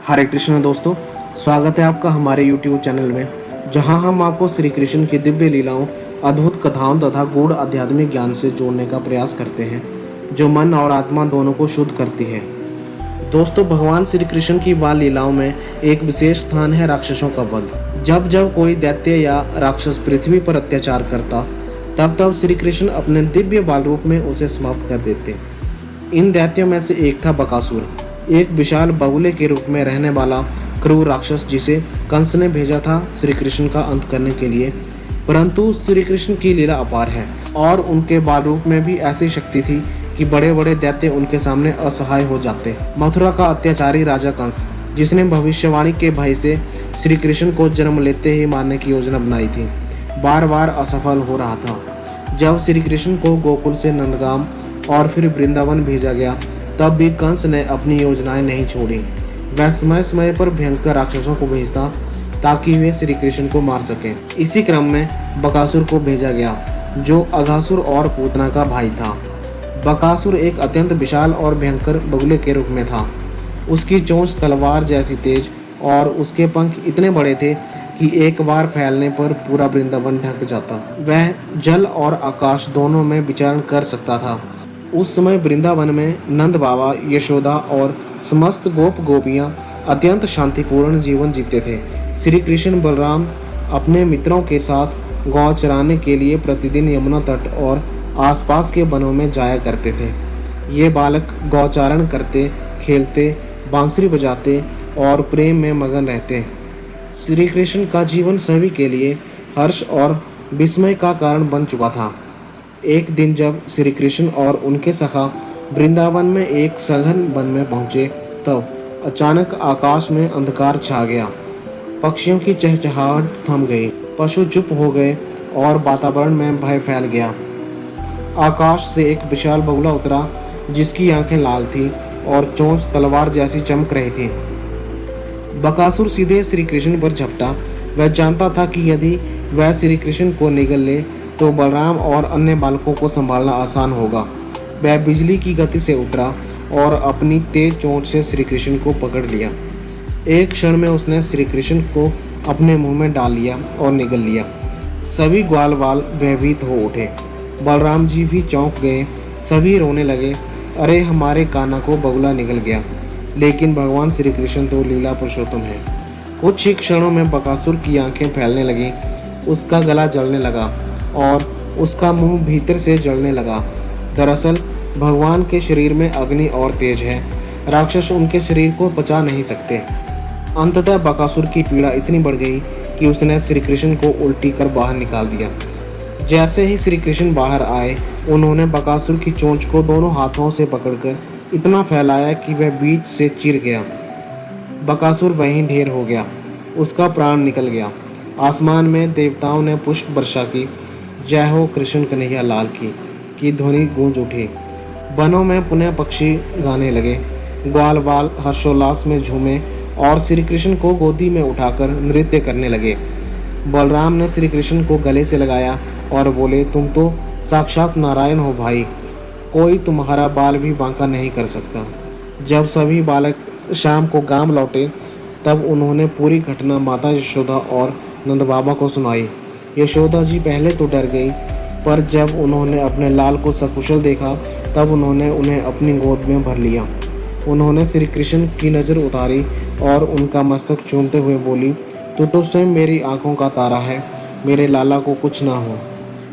हरे कृष्ण दोस्तों, स्वागत है आपका हमारे YouTube चैनल में, जहां हम आपको श्री कृष्ण की दिव्य लीलाओं, अद्भुत कथाओं तथा गूढ़ आध्यात्मिक ज्ञान से जोड़ने का प्रयास करते हैं, जो मन और आत्मा दोनों को शुद्ध करती है। दोस्तों, भगवान श्री कृष्ण की बाल लीलाओं में एक विशेष स्थान है राक्षसों का वध। जब जब कोई दैत्य या राक्षस पृथ्वी पर अत्याचार करता, तब तब श्री कृष्ण अपने दिव्य बाल रूप में उसे समाप्त कर देते। इन दैत्यों में से एक था बकासुर, एक विशाल बगुले के रूप में रहने वाला क्रूर राक्षस, जिसे कंस ने भेजा था श्री कृष्ण का अंत करने के लिए। परंतु श्री कृष्ण की लीला अपार है और उनके बाल रूप में भी ऐसी शक्ति थी कि बड़े बड़े दैत्य उनके सामने असहाय हो जाते। मथुरा का अत्याचारी राजा कंस, जिसने भविष्यवाणी के भय से श्री कृष्ण को जन्म लेते ही मारने की योजना बनाई थी, बार बार असफल हो रहा था। जब श्री कृष्ण को गोकुल से नंदगाम और फिर वृंदावन भेजा गया, तब भी कंस ने अपनी योजनाएं नहीं छोड़ी। वह समय समय पर भयंकर राक्षसों को भेजता ताकि वे श्री कृष्ण को मार सकें। इसी क्रम में बकासुर को भेजा गया, जो अघासुर और पूतना का भाई था। बकासुर एक अत्यंत विशाल और भयंकर बगुले के रूप में था। उसकी चोंच तलवार जैसी तेज और उसके पंख इतने बड़े थे कि एक बार फैलने पर पूरा वृंदावन ढक जाता। वह जल और आकाश दोनों में विचरण कर सकता था। उस समय वृंदावन में नंद बाबा, यशोदा और समस्त गोप गोपियां अत्यंत शांतिपूर्ण जीवन जीते थे। श्री कृष्ण बलराम अपने मित्रों के साथ गौ चराने के लिए प्रतिदिन यमुना तट और आसपास के वनों में जाया करते थे। ये बालक गौचारण करते, खेलते, बांसुरी बजाते और प्रेम में मगन रहते। श्री कृष्ण का जीवन सभी के लिए हर्ष और विस्मय का कारण बन चुका था। एक दिन जब श्री कृष्ण और उनके सखा वृंदावन में एक सघन वन में पहुंचे, तब अचानक आकाश में अंधकार छा गया। पक्षियों की चहचहाहट थम गई, पशु चुप हो गए और वातावरण में भय फैल गया। आकाश से एक विशाल बगुला उतरा, जिसकी आंखें लाल थी और चोंच तलवार जैसी चमक रही थी। बकासुर सीधे श्री कृष्ण पर झपटा। वह जानता था कि यदि वह श्री कृष्ण को निगल ले तो बलराम और अन्य बालकों को संभालना आसान होगा। वह बिजली की गति से उतरा और अपनी तेज चोंच से श्री कृष्ण को पकड़ लिया। एक क्षण में उसने श्री कृष्ण को अपने मुंह में डाल लिया और निगल लिया। सभी ग्वाल वाल भयभीत हो उठे। बलराम जी भी चौंक गए। सभी रोने लगे, अरे हमारे कान्हा को बगुला निगल गया। लेकिन भगवान श्री कृष्ण तो लीला पुरुषोत्तम है। कुछ ही क्षणों में बकासुर की आंखें फैलने लगी, उसका गला जलने लगा और उसका मुंह भीतर से जलने लगा। दरअसल भगवान के शरीर में अग्नि और तेज है। राक्षस उनके शरीर को पचा नहीं सकते। अंततः बकासुर की पीड़ा इतनी बढ़ गई कि उसने श्री कृष्ण को उल्टी कर बाहर निकाल दिया। जैसे ही श्री कृष्ण बाहर आए, उन्होंने बकासुर की चोंच को दोनों हाथों से पकड़कर इतना फैलाया कि वह बीच से चिर गया। बकासुर वहीं ढेर हो गया, उसका प्राण निकल गया। आसमान में देवताओं ने पुष्प वर्षा की, जय हो कृष्ण कन्हैया लाल की ध्वनि गूंज उठी। वनों में पुनः पक्षी गाने लगे, ग्वाल वाल हर्षोल्लास में झूमे और श्री कृष्ण को गोदी में उठाकर नृत्य करने लगे। बलराम ने श्री कृष्ण को गले से लगाया और बोले, तुम तो साक्षात नारायण हो भाई, कोई तुम्हारा बाल भी बांका नहीं कर सकता। जब सभी बालक शाम को गांव लौटे, तब उन्होंने पूरी घटना माता यशोदा और नंद बाबा को सुनाई। यशोदा जी पहले तो डर गई, पर जब उन्होंने अपने लाल को सकुशल देखा, तब उन्होंने उन्हें अपनी गोद में भर लिया। उन्होंने श्री कृष्ण की नज़र उतारी और उनका मस्तक चूमते हुए बोली, तू तो स्वयं मेरी आंखों का तारा है, मेरे लाला को कुछ ना हो।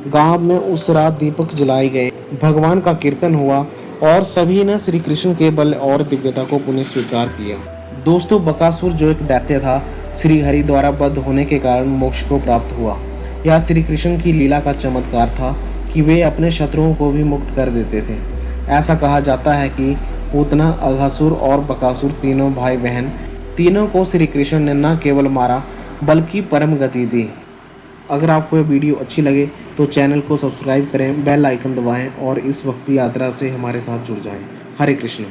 गांव में उस रात दीपक जलाए गए, भगवान का कीर्तन हुआ और सभी ने श्री कृष्ण के बल और दिव्यता को पुनः स्वीकार किया। दोस्तों, बकासुर जो एक दैत्य था, श्री हरि द्वारा बद्ध होने के कारण मोक्ष को प्राप्त हुआ। यह श्री कृष्ण की लीला का चमत्कार था कि वे अपने शत्रुओं को भी मुक्त कर देते थे। ऐसा कहा जाता है कि पूतना, अघासुर और बकासुर तीनों भाई बहन, तीनों को श्री कृष्ण ने न केवल मारा बल्कि परम गति दी। अगर आपको यह वीडियो अच्छी लगे तो चैनल को सब्सक्राइब करें, बेल आइकन दबाएं और इस भक्ति यात्रा से हमारे साथ जुड़ जाएं। हरे कृष्ण।